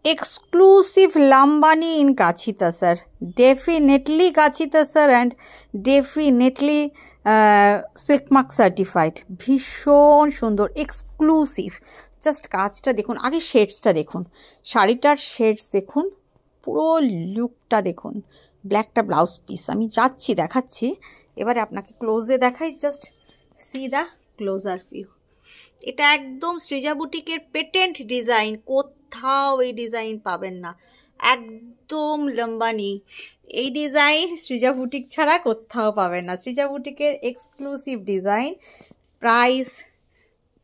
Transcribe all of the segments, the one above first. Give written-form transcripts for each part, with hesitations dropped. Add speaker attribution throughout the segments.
Speaker 1: exclusive Lambani in Kachi Tasar. Definitely Kachi Tasar and definitely silk mark certified. ভীষণ সুন্দর exclusive. Just কাজটা দেখুন, আগে শেডসটা দেখুন, শাড়িটার শেডস দেখুন, পুরো লুকটা দেখুন। ব্ল্যাকটা ব্লাউজ পিস, আমি যাচ্ছি দেখাচ্ছি, এবারে আপনাকে ক্লোজে দেখাই। Just see the closure view. এটা একদম সৃজা বুটিকের পেটেন্ট ডিজাইন, কোথাও এই ডিজাইন পাবেন না, একদম লম্বানি। এই ডিজাইন সৃজা বুটিক ছাড়া কোথাও পাবেন না, সৃজা বুটিকের এক্সক্লুসিভ ডিজাইন। প্রাইস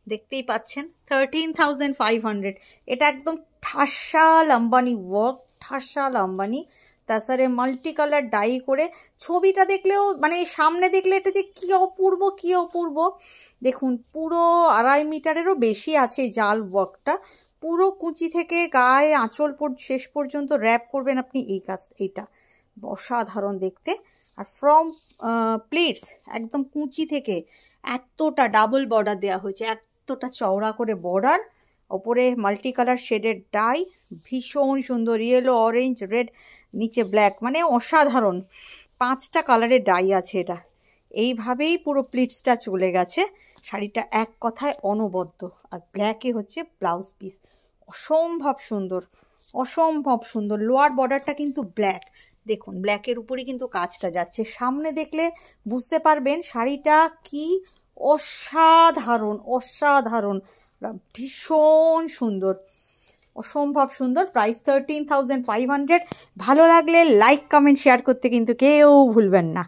Speaker 1: দেখতেই পাচ্ছেন 13,500। এটা একদম ঠাসা লম্বানি ওয়ার্ক, ঠাসা লম্বানি, তাছাড়া মাল্টি কালার ডাই করে। ছবিটা দেখলেও মানে সামনে দেখলে এটা যে কী অপূর্ব, কী অপূর্ব। দেখুন পুরো 2.5 মিটারেরও বেশি আছে এই জাল ওয়ার্কটা, পুরো কুঁচি থেকে গায়ে আঁচল শেষ পর্যন্ত র্যাপ করবেন আপনি। এই কাজ এইটা অসাধারণ দেখতে। আর ফ্রম প্লিটস একদম কুঁচি থেকে এতটা ডাবল বর্ডার দেওয়া হয়েছে, এতটা চওড়া করে বর্ডার, ওপরে মাল্টি কালার শেডের ডাই, ভীষণ সুন্দর। ইয়েলো, অরেঞ্জ, রেড, নিচে ব্ল্যাক, মানে অসাধারণ। 5টা কালারের ডাই আছে এটা। এইভাবেই পুরো প্লিটসটা চলে গেছে। শাড়িটা এক কথায় অনবদ্য। আর ব্ল্যাকে হচ্ছে ব্লাউজ পিস, অসম্ভব সুন্দর, অসম্ভব সুন্দর। লোয়ার বর্ডারটা কিন্তু ব্ল্যাক, দেখুন ব্ল্যাকের উপরই কিন্তু কাজটা যাচ্ছে। সামনে দেখলে বুঝতে পারবেন শাড়িটা কি অসাধারণ, অসাধারণ, ভীষণ সুন্দর, অসম্ভব সুন্দর। প্রাইস 13,500। ভালো লাগলে লাইক, কমেন্ট, শেয়ার করতে কিন্তু কেউ ভুলবেন না।